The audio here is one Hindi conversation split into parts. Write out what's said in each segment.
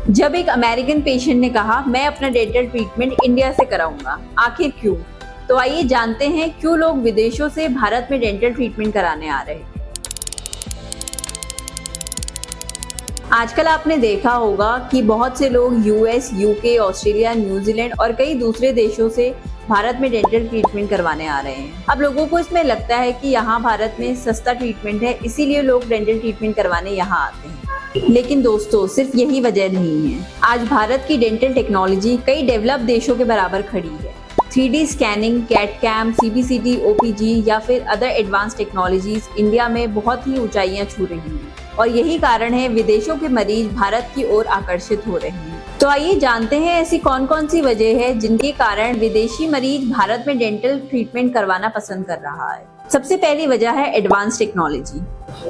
जब एक अमेरिकन पेशेंट ने कहा मैं अपना डेंटल ट्रीटमेंट इंडिया से कराऊंगा, आखिर क्यों? तो आइए जानते हैं क्यों लोग विदेशों से भारत में डेंटल ट्रीटमेंट कराने आ रहे हैं। आजकल आपने देखा होगा कि बहुत से लोग यूएस, यूके, ऑस्ट्रेलिया, न्यूजीलैंड और कई दूसरे देशों से भारत में डेंटल ट्रीटमेंट करवाने आ रहे हैं। अब लोगों को इसमें लगता है कि यहाँ भारत में सस्ता ट्रीटमेंट है, इसीलिए लोग डेंटल ट्रीटमेंट करवाने यहाँ आते हैं। लेकिन दोस्तों, सिर्फ यही वजह नहीं है। आज भारत की डेंटल टेक्नोलॉजी कई डेवलप देशों के बराबर खड़ी है। 3D scanning, CAD CAM, CBCT, OPG या फिर अदर एडवांस टेक्नोलॉजीज इंडिया में बहुत ही ऊंचाइयां छू रही हैं और यही कारण है विदेशों के मरीज भारत की ओर आकर्षित हो रहे हैं। तो आइए जानते हैं ऐसी कौन कौन सी वजह है जिनके कारण विदेशी मरीज भारत में डेंटल ट्रीटमेंट करवाना पसंद कर रहा है। सबसे पहली वजह है एडवांस टेक्नोलॉजी।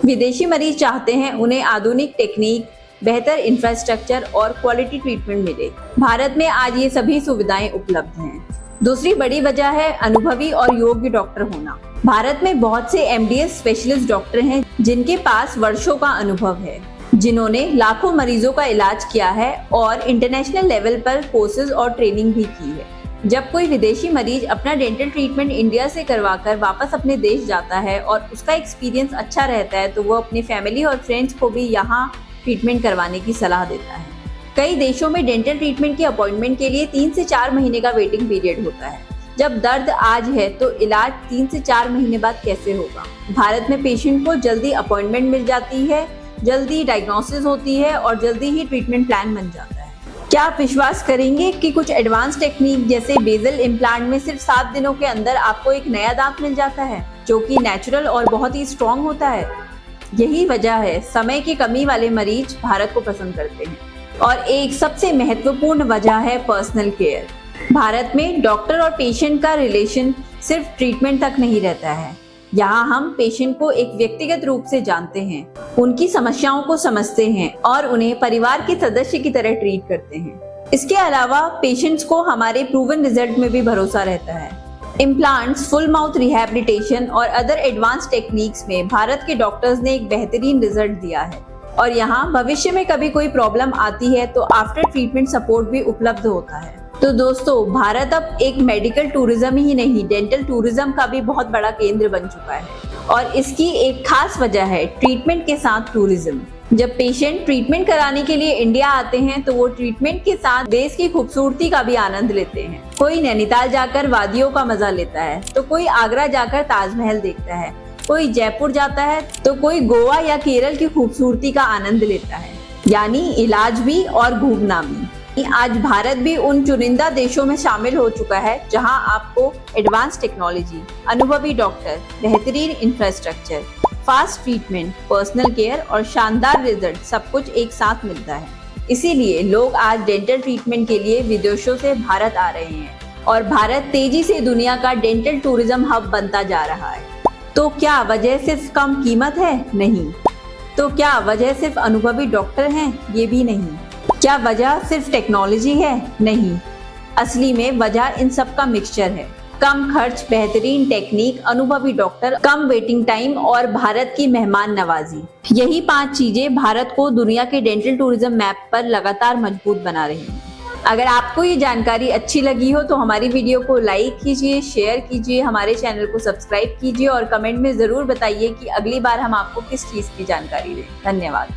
विदेशी मरीज चाहते हैं उन्हें आधुनिक टेक्निक, बेहतर इंफ्रास्ट्रक्चर और क्वालिटी ट्रीटमेंट मिले। भारत में आज ये सभी सुविधाएं उपलब्ध हैं। दूसरी बड़ी वजह है अनुभवी और योग्य डॉक्टर होना। भारत में बहुत से MDS स्पेशलिस्ट डॉक्टर हैं जिनके पास वर्षों का अनुभव है, जिन्होंने लाखों मरीजों का इलाज किया है और इंटरनेशनल लेवल पर कोर्सेज और ट्रेनिंग भी की है। जब कोई विदेशी मरीज अपना डेंटल ट्रीटमेंट इंडिया से करवाकर वापस अपने देश जाता है और उसका एक्सपीरियंस अच्छा रहता है तो वो अपनी फैमिली और फ्रेंड्स को भी यहाँ ट्रीटमेंट करवाने की सलाह देता है। कई देशों में डेंटल ट्रीटमेंट की अपॉइंटमेंट के लिए 3 से 4 महीने का वेटिंग पीरियड होता है। जब दर्द आज है तो इलाज 3 से 4 महीने बाद कैसे होगा? भारत में पेशेंट को जल्दी अपॉइंटमेंट मिल जाती है, जल्दी डायग्नोसिस होती है और जल्दी ही ट्रीटमेंट प्लान बन जाता है। क्या आप विश्वास करेंगे कि कुछ एडवांस टेक्निक जैसे बेजल इम्प्लांट में सिर्फ 7 दिनों के अंदर आपको एक नया दांत मिल जाता है, जो कि नेचुरल और बहुत ही स्ट्रॉन्ग होता है। यही वजह है समय की कमी वाले मरीज भारत को पसंद करते हैं। और एक सबसे महत्वपूर्ण वजह है पर्सनल केयर। भारत में डॉक्टर और पेशेंट का रिलेशन सिर्फ ट्रीटमेंट तक नहीं रहता है। यहाँ हम पेशेंट को एक व्यक्तिगत रूप से जानते हैं, उनकी समस्याओं को समझते हैं और उन्हें परिवार के सदस्य की तरह ट्रीट करते हैं। इसके अलावा पेशेंट्स को हमारे प्रूवन रिजल्ट में भी भरोसा रहता है। इम्प्लांट्स, फुल माउथ रिहैबिलिटेशन और अदर एडवांस टेक्निक्स में भारत के डॉक्टर्स ने एक बेहतरीन रिजल्ट दिया है और यहाँ भविष्य में कभी कोई प्रॉब्लम आती है तो आफ्टर ट्रीटमेंट सपोर्ट भी उपलब्ध होता है। तो दोस्तों, भारत अब एक मेडिकल टूरिज्म ही नहीं, डेंटल टूरिज्म का भी बहुत बड़ा केंद्र बन चुका है और इसकी एक खास वजह है ट्रीटमेंट के साथ टूरिज्म। जब पेशेंट ट्रीटमेंट कराने के लिए इंडिया आते हैं तो वो ट्रीटमेंट के साथ देश की खूबसूरती का भी आनंद लेते हैं। कोई नैनीताल जाकर वादियों का मजा लेता है तो कोई आगरा जाकर ताजमहल देखता है, कोई जयपुर जाता है तो कोई गोवा या केरल की खूबसूरती का आनंद लेता है। यानी इलाज भी और घूमना भी। आज भारत भी उन चुनिंदा देशों में शामिल हो चुका है जहां आपको एडवांस टेक्नोलॉजी, अनुभवी डॉक्टर, बेहतरीन infrastructure, fast treatment, personal care और शानदार रिजल्ट सब कुछ एक साथ मिलता है। इसीलिए लोग आज डेंटल ट्रीटमेंट के लिए विदेशों से भारत आ रहे हैं और भारत तेजी से दुनिया का डेंटल टूरिज्म हब बनता जा रहा है। तो क्या वजह सिर्फ कम कीमत है? नहीं। तो क्या वजह सिर्फ अनुभवी डॉक्टर हैं? ये भी नहीं। क्या वजह सिर्फ टेक्नोलॉजी है? नहीं। असली में वजह इन सब का मिक्सचर है। कम खर्च, बेहतरीन टेक्निक, अनुभवी डॉक्टर, कम वेटिंग टाइम और भारत की मेहमान नवाजी। यही 5 चीजें भारत को दुनिया के डेंटल टूरिज्म मैप पर लगातार मजबूत बना रही हैं। अगर आपको ये जानकारी अच्छी लगी हो तो हमारी वीडियो को लाइक कीजिए, शेयर कीजिए, हमारे चैनल को सब्सक्राइब कीजिए और कमेंट में जरूर बताइए कि अगली बार हम आपको किस चीज की जानकारी दें। धन्यवाद।